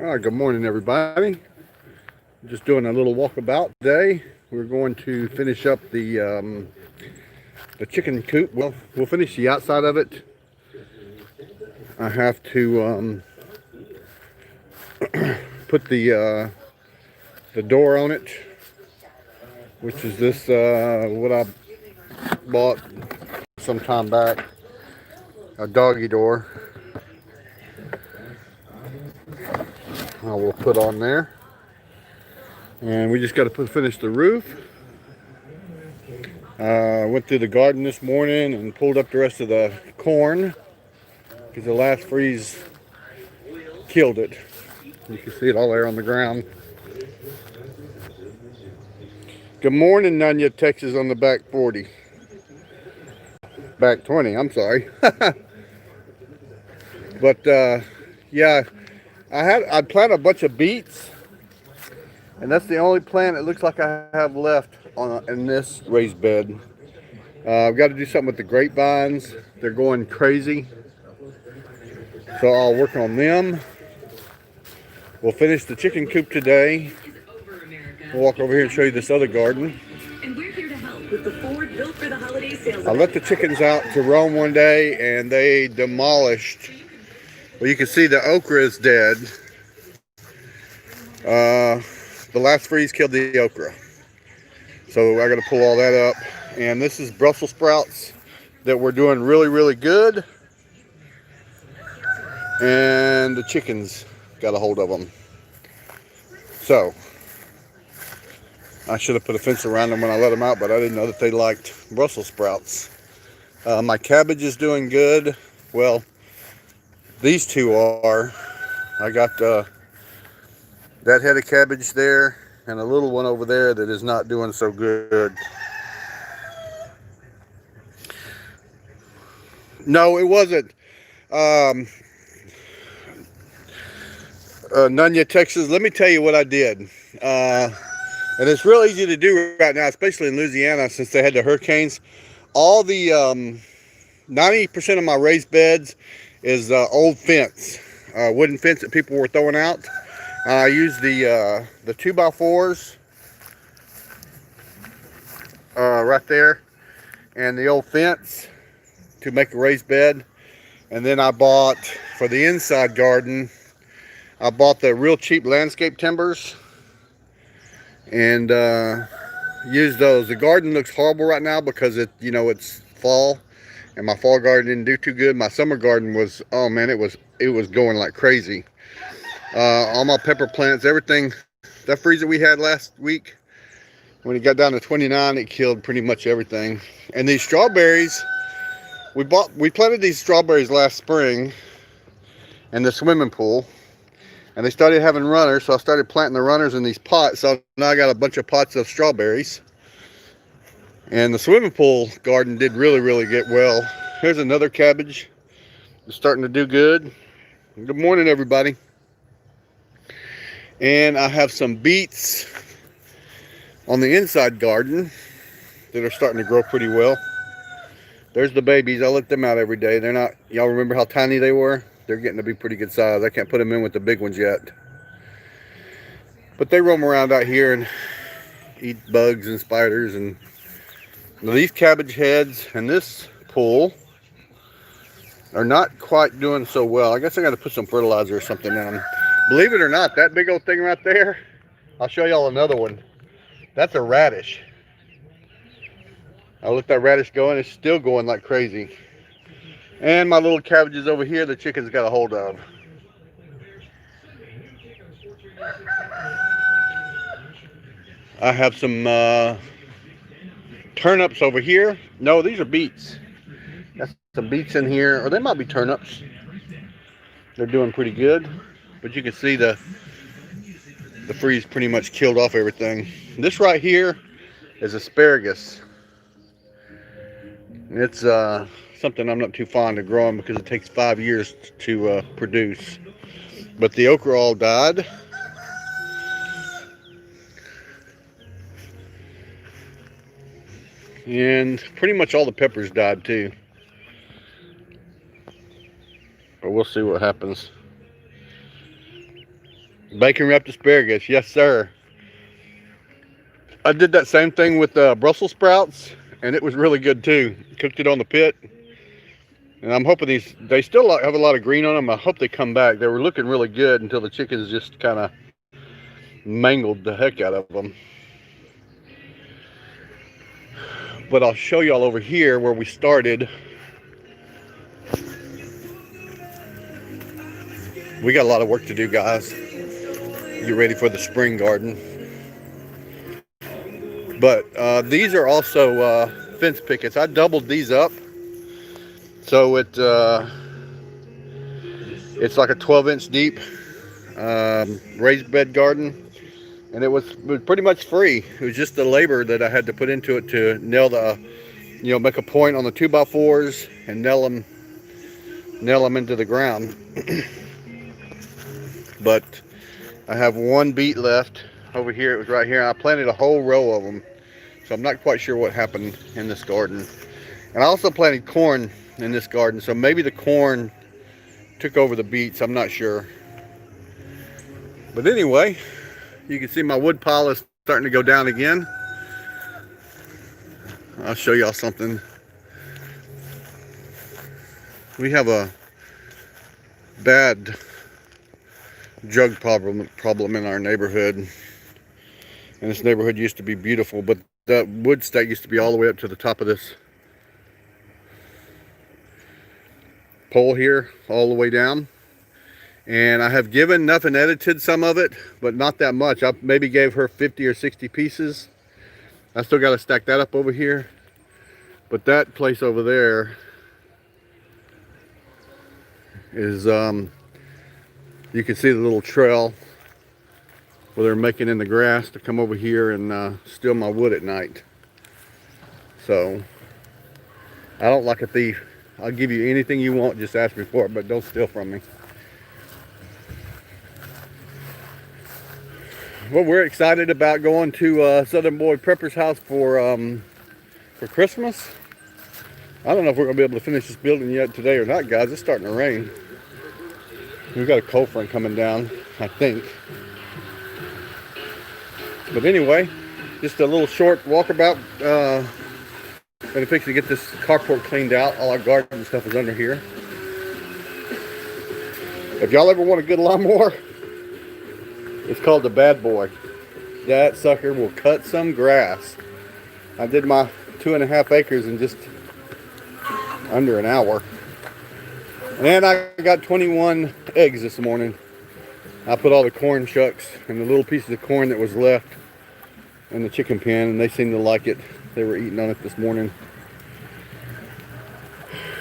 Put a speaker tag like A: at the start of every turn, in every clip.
A: Good morning, everybody. Just doing a little walkabout today. We're going to finish up the chicken coop. Well, we'll finish the outside of it. I have to put the door on it, which is this what I bought some time back, a doggy door. I will put on there. And we just got to finish the roof. Went through the garden this morning and pulled up the rest of the corn because the last freeze killed it. You can see it all there on the ground. Good morning, Nunya, Texas on the back 40. Back 20, I'm sorry. But yeah, I'd planted a bunch of beets, and that's the only plant it looks like I have left in this raised bed. I've got to do something with the grapevines. They're going crazy, so I'll work on them. We'll finish the chicken coop today. We'll walk over here and show you this other garden.
B: And we're here to help with the Ford Built for the Holiday sales.
A: I let the chickens out to roam one day, and they demolished. Well, you can see the okra is dead. The last freeze killed the okra. So I got to pull all that up. And this is Brussels sprouts that we're doing really, really good. And the chickens got a hold of them. So I should have put a fence around them when I let them out, but I didn't know that they liked Brussels sprouts. My cabbage is doing good. Well, these two are. I got that head of cabbage there and a little one over there that is not doing so good. No, it wasn't. Nunya, Texas. Let me tell you what I did. And it's real easy to do right now, especially in Louisiana since they had the hurricanes. All the 90% of my raised beds is old fence, wooden fence that people were throwing out. I used the 2x4s right there and the old fence to make a raised bed. And then I bought, for the inside garden, I bought the real cheap landscape timbers and used those. The garden looks horrible right now because it's fall, and my fall garden didn't do too good. My summer garden was, oh man, it was going like crazy. All my pepper plants, everything, that freeze that we had last week, when it got down to 29, it killed pretty much everything. And these strawberries, we planted these strawberries last spring in the swimming pool, and they started having runners, so I started planting the runners in these pots. So now I got a bunch of pots of strawberries. And the swimming pool garden did really, really get well. Here's another cabbage. It's starting to do good. Good morning, everybody. And I have some beets on the inside garden that are starting to grow pretty well. There's the babies. I let them out every day. They're not, y'all remember how tiny they were? They're getting to be pretty good size. I can't put them in with the big ones yet. But they roam around out here and eat bugs and spiders. And these cabbage heads and this pool are not quite doing so well. I guess I got to put some fertilizer or something on them. Believe it or not, that big old thing right there, I'll show y'all another one. That's a radish. I let that radish go, and it's still going like crazy. And my little cabbages over here, the chickens got a hold of. I have some turnips over here. No, these are beets. Got some beets in here, or they might be turnips. They're doing pretty good, but you can see the freeze pretty much killed off everything. This right here is asparagus. It's something I'm not too fond of growing because it takes 5 years to produce. But the okra all died. And pretty much all the peppers died too. But we'll see what happens. Bacon wrapped asparagus, yes sir. I did that same thing with Brussels sprouts, and it was really good too. Cooked it on the pit, and I'm hoping they still have a lot of green on them. I hope they come back. They were looking really good until the chickens just kind of mangled the heck out of them. But I'll show y'all over here where we started. We got a lot of work to do, guys. Get ready for the spring garden. But these are also fence pickets. I doubled these up, so it's like a 12-inch deep raised bed garden, and it was pretty much free. It was just the labor that I had to put into it to nail the, make a point on the 2x4s and nail them into the ground. But I have one beet left over here. It was right here. I planted a whole row of them, so I'm not quite sure what happened in this garden. And I also planted corn in this garden, so maybe the corn took over the beets. I'm not sure. But anyway, you can see my wood pile is starting to go down again. I'll show y'all something. We have a bad drug problem in our neighborhood, and this neighborhood used to be beautiful, but that wood stack used to be all the way up to the top of this pole here, all the way down. And I have given enough and edited some of it, but not that much. I maybe gave her 50 or 60 pieces. I still got to stack that up over here. But that place over there is, you can see the little trail where they're making in the grass to come over here and steal my wood at night. So, I don't like a thief. I'll give you anything you want, just ask me for it, but don't steal from me. Well, we're excited about going to Southern Boy Prepper's house for Christmas. I don't know if we're going to be able to finish this building yet today or not, guys. It's starting to rain. We've got a cold front coming down, I think. But anyway, just a little short walkabout. Gonna fix to get this carport cleaned out. All our garden stuff is under here. If y'all ever want a good lawnmower, it's called the Bad Boy. That sucker will cut some grass. I did my 2.5 acres in just under an hour. And I got 21 eggs this morning. I put all the corn shucks and the little pieces of corn that was left in the chicken pen, and they seemed to like it. They were eating on it this morning.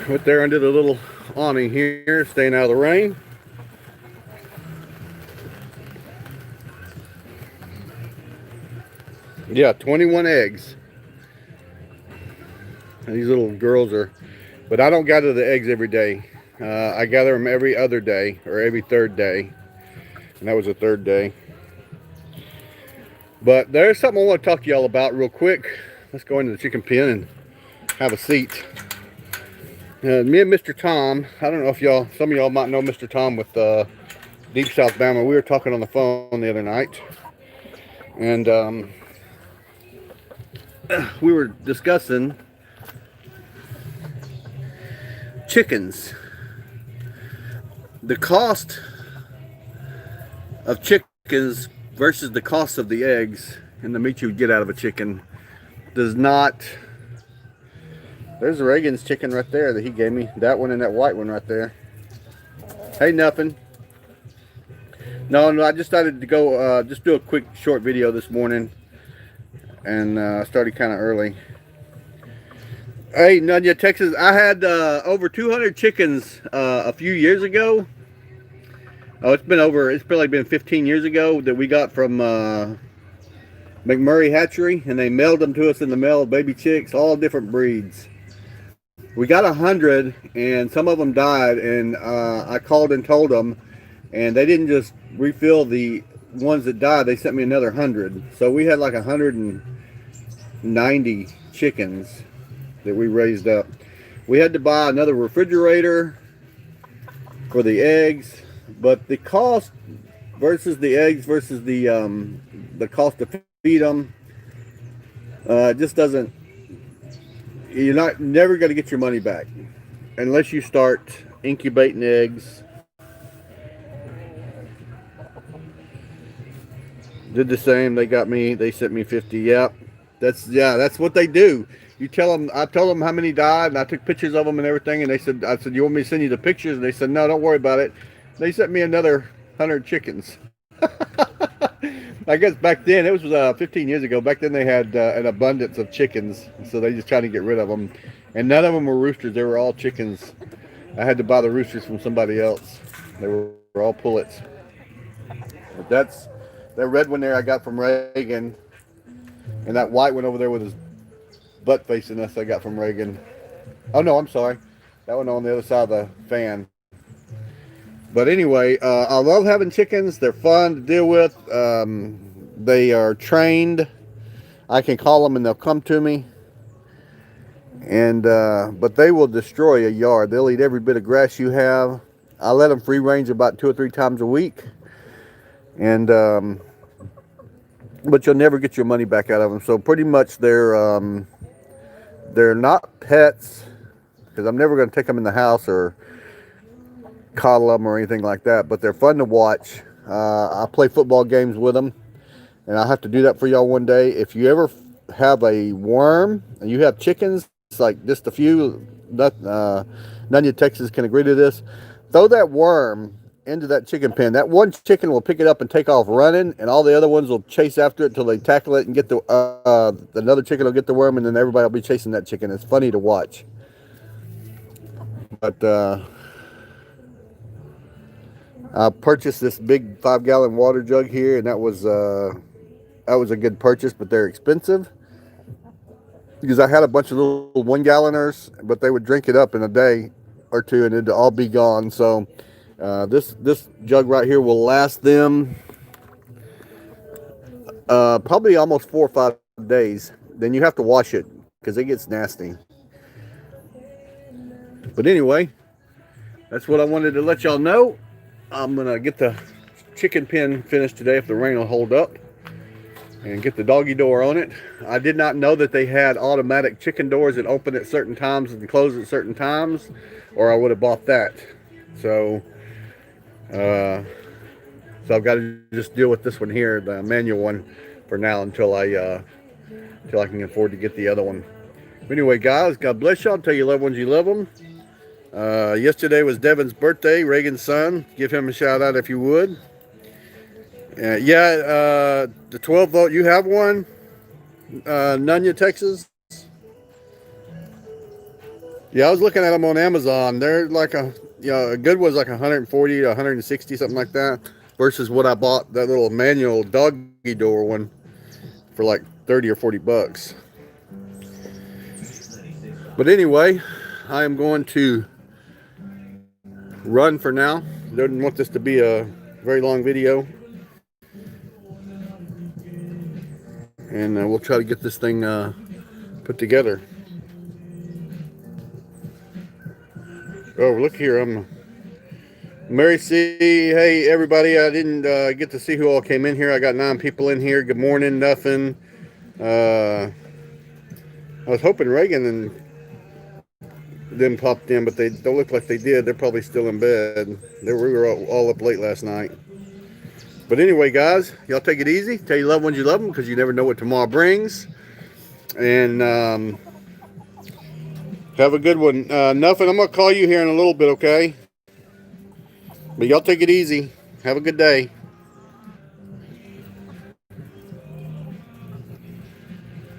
A: Right there under the little awning here, staying out of the rain. Yeah, 21 eggs. And these little girls are, but I don't gather the eggs every day. I gather them every other day, or every third day. And that was the third day. But there's something I want to talk to y'all about real quick. Let's go into the chicken pen and have a seat. Me and Mr. Tom, I don't know if some of y'all might know Mr. Tom with Deep South Bama. We were talking on the phone the other night. And we were discussing chickens. The cost of chickens versus the cost of the eggs and the meat you would get out of a chicken does not. There's Reagan's chicken right there that he gave me. That one and that white one right there. Hey, nothing. No, I just decided to go just do a quick short video this morning, and started kind of early. Hey, Nunya, Texas. I had over 200 chickens a few years ago. Oh, it's probably been 15 years ago that we got from McMurray Hatchery, and they mailed them to us in the mail, baby chicks, all different breeds. We got 100, and some of them died, and I called and told them, and they didn't just refill the ones that died, they sent me another 100. So we had like 190 chickens that we raised up. We had to buy another refrigerator for the eggs, but the cost versus the eggs versus the cost to feed them. It just doesn't. You're not never going to get your money back unless you start incubating eggs. Did the same. They got me. They sent me 50. Yep. That's what they do. You tell them. I told them how many died, and I took pictures of them and everything. And they said, I said, you want me to send you the pictures? And they said, no, don't worry about it. They sent me another 100 chickens. I guess back then, it was 15 years ago. Back then they had an abundance of chickens, so they just trying to get rid of them. And none of them were roosters. They were all chickens. I had to buy the roosters from somebody else. They were all pullets. But that's that red one there I got from Reagan, and that white one over there with his butt facing us I got from Reagan. Oh no, I'm sorry. That one on the other side of the fan. But anyway, I love having chickens. They're fun to deal with. They are trained. I can call them and they'll come to me. And but they will destroy a yard. They'll eat every bit of grass you have. I let them free range about 2 or 3 times a week. And but you'll never get your money back out of them. So pretty much they're not pets, because I'm never going to take them in the house or coddle them or anything like that, but they're fun to watch. I play football games with them, and I'll have to do that for y'all one day. If you ever have a worm and you have chickens, it's like just a few, Nunya, Texas can agree to this, throw that worm into that chicken pen. That one chicken will pick it up and take off running, and all the other ones will chase after it until they tackle it and get another chicken will get the worm, and then everybody will be chasing that chicken. It's funny to watch. But I purchased this big 5-gallon water jug here, and that was a good purchase, but they're expensive because I had a bunch of little 1-galloners, but they would drink it up in a day or two and it'd all be gone. So this jug right here will last them probably almost 4 or 5 days. Then you have to wash it because it gets nasty. But anyway, that's what I wanted to let y'all know. I'm gonna get the chicken pen finished today if the rain will hold up, and get the doggy door on it. I did not know that they had automatic chicken doors that open at certain times and close at certain times, or I would have bought that. So I've got to just deal with this one here, the manual one, for now until I can afford to get the other one. But anyway, guys, God bless y'all. Tell your loved ones you love them. Yesterday was Devin's birthday, Reagan's son. Give him a shout out if you would. The 12 volt, you have one? Nunya, Texas? Yeah, I was looking at them on Amazon. They're like a good one's like 140 to 160, something like that, versus what I bought, that little manual doggy door one, for like 30 or 40 bucks. But anyway, I am going to run for now. Don't want this to be a very long video, and we'll try to get this thing put together. Oh, look here, I'm Mary C. Hey everybody, I didn't get to see who all came in here. I got 9 people in here. Good morning. Nothing. I was hoping Reagan and them popped in, but they don't look like they did. They're probably still in bed. We were all up late last night. But anyway, guys, y'all take it easy. Tell your loved ones you love them, because you never know what tomorrow brings. And have a good one. Nothing. I'm going to call you here in a little bit, okay? But y'all take it easy. Have a good day.